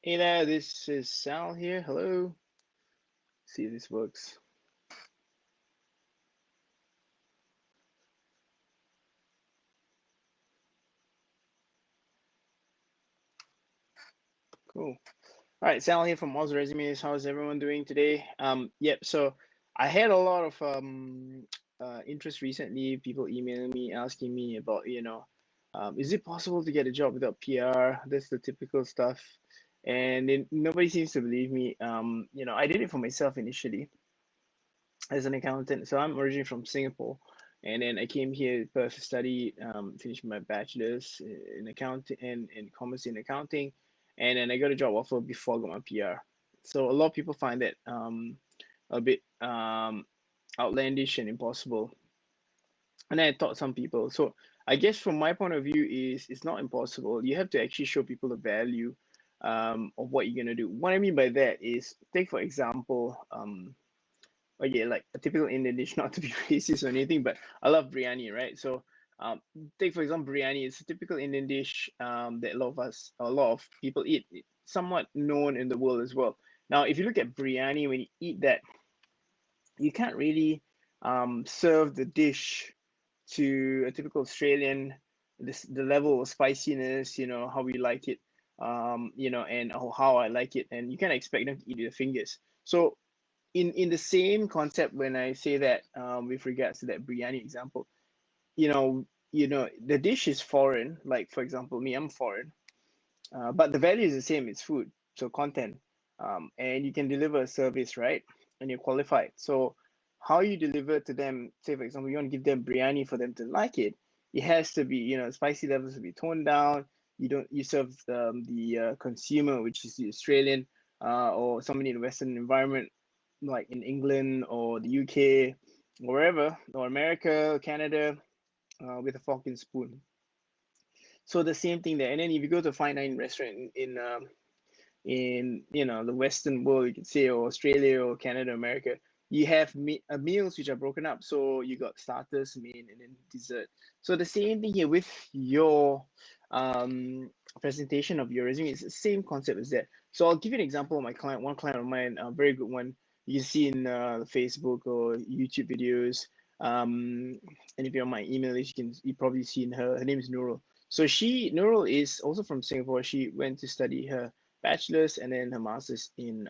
Hey there, this is Sal here. Hello. See if this works. Cool. All right, Sal here from Oz Resumes. How's everyone doing today? Yep. So I had a lot of interest recently. People emailing me asking me about, is it possible to get a job without PR? That's the typical stuff, and then nobody seems to believe me. I did it for myself initially as an accountant. So I'm originally from Singapore, and then I came here to study, finished my bachelor's in accounting and in commerce in accounting, and then I got a job offer before I got my PR. So a lot of people find that a bit outlandish and impossible, and then I taught some people. So I guess from my point of view is it's not impossible. You have to actually show people the value of what you're gonna do. What I mean by that is, take for example, okay, like a typical Indian dish, not to be racist or anything, but I love biryani, right? So, um, take for example, biryani is a typical Indian dish that a lot of people eat. It's somewhat known in the world as well. Now, if you look at biryani, when you eat that, you can't really serve the dish to a typical Australian, the level of spiciness, how we like it, and how I like it, and you can't expect them to eat with their fingers. So in the same concept, when I say that, with regards to that biryani example, the dish is foreign. Like for example, me, I'm foreign, but the value is the same. It's food, so content, and you can deliver a service, right? And you're qualified. So how you deliver to them, say for example, you want to give them biryani for them to like it. It has to be, spicy levels to be toned down. You serve the consumer, which is the Australian, or somebody in a Western environment, like in England or the UK, or wherever, or America, Canada, with a fork and spoon. So the same thing there. And then if you go to a fine dining restaurant in the Western world, you could say, or Australia or Canada, America, you have meals which are broken up. So you got starters, main, and then dessert. So the same thing here with your um, presentation of your resume. It's the same concept as that. So I'll give you an example of my client. One client of mine, a very good one. You can see in Facebook or YouTube videos. And if you're on my email list, you probably seen her. Her name is Nurul. So Nurul is also from Singapore. She went to study her bachelor's and then her master's in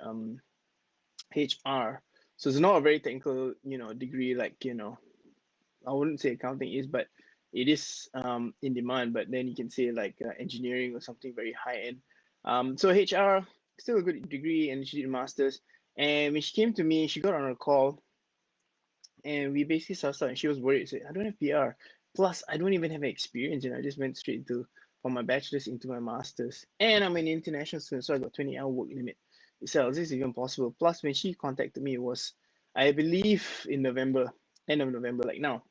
HR. So it's not a very technical, degree like, I wouldn't say accounting is, but it is in demand. But then you can say like engineering or something very high end. So HR, still a good degree, and she did a master's. And when she came to me, she got on a call, and we basically sussed out, and she was worried. She said, I don't have PR. Plus, I don't even have experience. I just went straight into from my bachelor's into my master's. And I'm an international student, so I got 20-hour work limit. So is this even possible? Plus, when she contacted me, it was, I believe, in November, end of November, like now.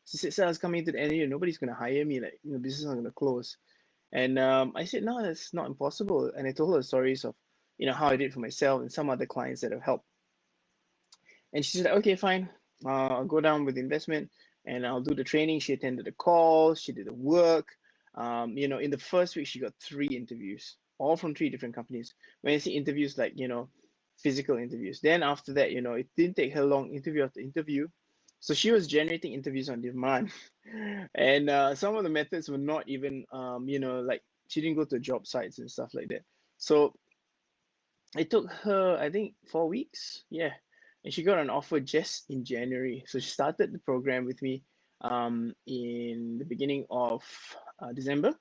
She said, "Sir, I was coming to the end of the year. Nobody's going to hire me. Like, business is not going to close." And I said, no, that's not impossible. And I told her stories of, how I did for myself and some other clients that have helped. And she said, okay, fine. I'll go down with the investment and I'll do the training. She attended the call, she did the work. In the first week, she got 3 interviews, all from 3 different companies. When I say interviews, like, physical interviews. Then after that, it didn't take her long, interview after interview. So she was generating interviews on demand. And some of the methods were not even, like she didn't go to job sites and stuff like that. So it took her, I think, 4 weeks. Yeah. And she got an offer just in January. So she started the program with me in the beginning of December.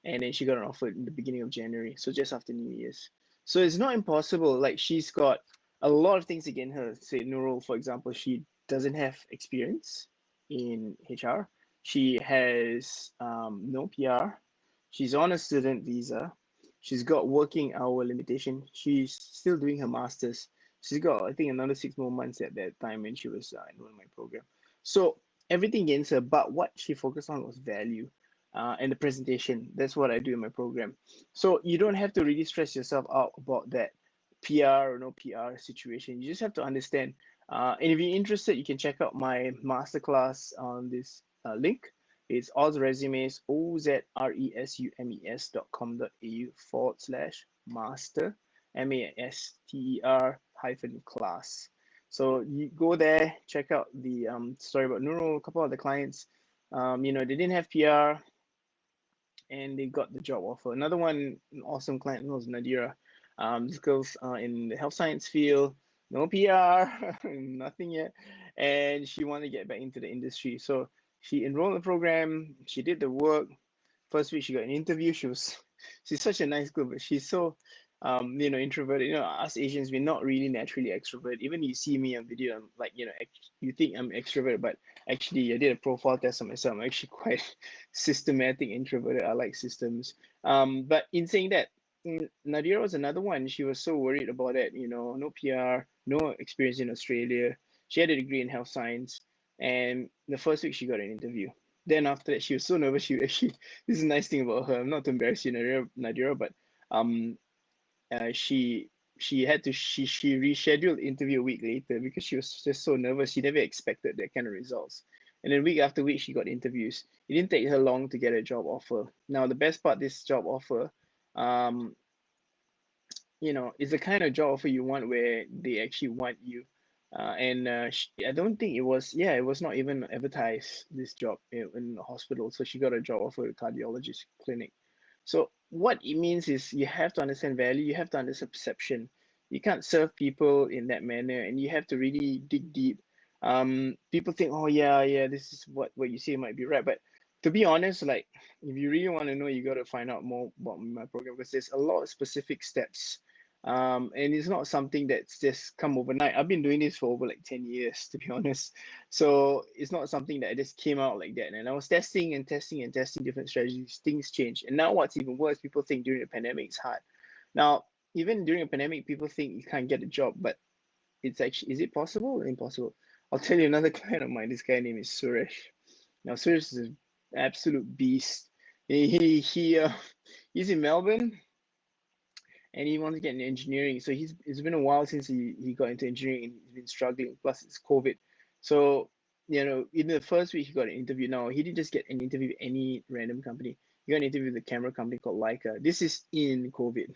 And then she got an offer in the beginning of January. So just after New Year's. So it's not impossible. Like she's got a lot of things against her. Say Nurul, for example, she doesn't have experience in HR. She has no PR. She's on a student visa. She's got working hour limitation. She's still doing her masters. She's got, I think, another 6 more months at that time when she was enrolled in my program. So everything against her, but what she focused on was value and the presentation. That's what I do in my program. So you don't have to really stress yourself out about that PR or no PR situation. You just have to understand. And if you're interested, you can check out my masterclass on this link. It's Oz Resumes, OZRESUMES.com.au /. master, master hyphen class. So you go there, check out the story about Nurul. A couple of the clients, they didn't have PR and they got the job offer. Another one, an awesome client was Nadira. This girl's in the health science field, no PR, nothing yet, and she wanted to get back into the industry. So she enrolled in the program. She did the work. First week she got an interview. She's such a nice girl, but she's so introverted. Us Asians, we're not really naturally extrovert. Even you see me on video, I'm like, you think I'm extrovert, but actually I did a profile test on myself. I'm actually quite systematic introverted. I like systems. But in saying that, Nadira was another one. She was so worried about it, no PR, no experience in Australia. She had a degree in health science, and the first week she got an interview. Then after that, she was so nervous. She actually, this is a nice thing about her. I'm not to embarrass you, Nadira, but um, she had to she rescheduled the interview a week later because she was just so nervous. She never expected that kind of results. And then week after week, she got interviews. It didn't take her long to get a job offer. Now, the best part, this job offer, um, it's the kind of job offer you want where they actually want you. And I don't think it was not even advertised, this job in the hospital. So she got a job offer at a cardiologist clinic. So what it means is you have to understand value, you have to understand perception. You can't serve people in that manner, and you have to really dig deep. People think, oh yeah, yeah, this is what you say might be right, but to be honest, like if you really want to know, you got to find out more about my program because there's a lot of specific steps. And it's not something that's just come overnight. I've been doing this for over like 10 years, to be honest. So it's not something that just came out like that. And I was testing and testing and testing different strategies. Things change. And now what's even worse, people think during a pandemic it's hard. Now, even during a pandemic, people think you can't get a job, but it's actually, is it possible or impossible? I'll tell you another client of mine. This guy name is Suresh. Now, Suresh is an absolute beast. He's in Melbourne and he wants to get into engineering. So it's been a while since he got into engineering and he's been struggling. Plus it's COVID. So, in the first week he got an interview. Now he didn't just get an interview with any random company. He got an interview with a camera company called Leica. This is in COVID.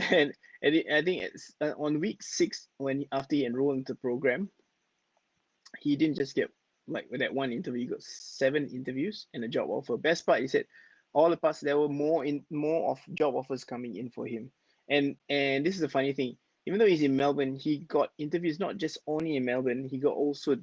and I think it's on week 6 after he enrolled into the program, he didn't just get like with that one interview, he got 7 interviews and a job offer. Best part, he said all the parts there were more of job offers coming in for him. And this is the funny thing. Even though he's in Melbourne, he got interviews not just only in Melbourne. He got also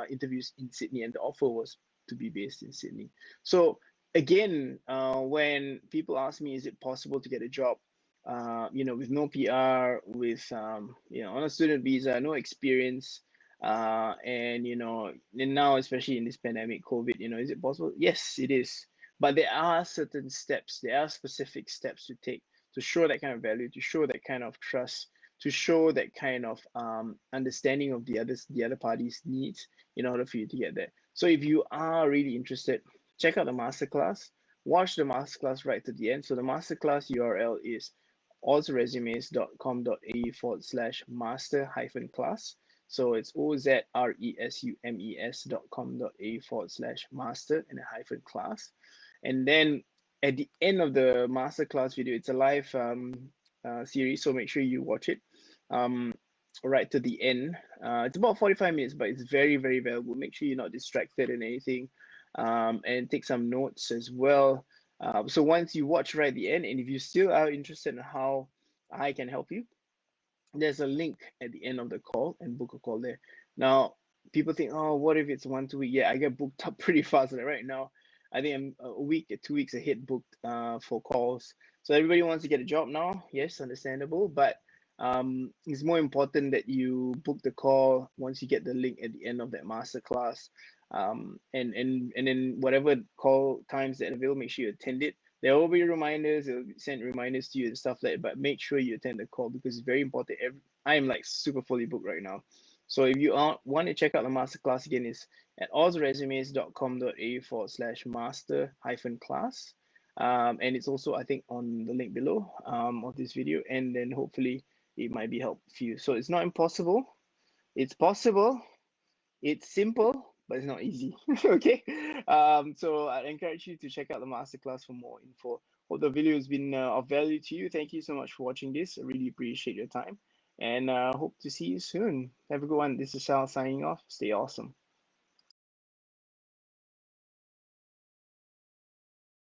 interviews in Sydney, and the offer was to be based in Sydney. So again, when people ask me, is it possible to get a job, with no PR, with on a student visa, no experience, and and now especially in this pandemic COVID, is it possible? Yes, it is, but there are certain steps, there are specific steps to take to show that kind of value, to show that kind of trust, to show that kind of understanding of the other party's needs in order for you to get there. So if you are really interested, check out the masterclass, watch the masterclass right to the end. So the masterclass URL is ozresumes.com.au/master hyphen class. So it's ozresumes.com.au/master and a hyphen class. And then at the end of the masterclass video, it's a live series, so make sure you watch it um, right to the end. It's about 45 minutes, but it's very, very valuable. Make sure you're not distracted in anything, and take some notes as well. So once you watch right at the end, and if you still are interested in how I can help you, there's a link at the end of the call and book a call there. Now, people think, oh, what if it's 1 2 week? Yeah, I get booked up pretty fast. Like right now, I think I'm a week, 2 weeks ahead booked for calls. So everybody wants to get a job now. Yes, understandable, but it's more important that you book the call once you get the link at the end of that masterclass. And then whatever call times that are available, make sure you attend it. There will be reminders, they'll send reminders to you and stuff like that, but make sure you attend the call because it's very important. I am like super fully booked right now. So if you want to check out the masterclass again, it's at ozresumes.com.au/master hyphen class. And it's also, I think, on the link below of this video. And then hopefully it might be helpful for you. So it's not impossible. It's possible. It's simple, but it's not easy. Okay. So I encourage you to check out the masterclass for more info. Hope the video has been of value to you. Thank you so much for watching this. I really appreciate your time, and hope to see you soon. Have a good one. This is Shal signing off. Stay awesome.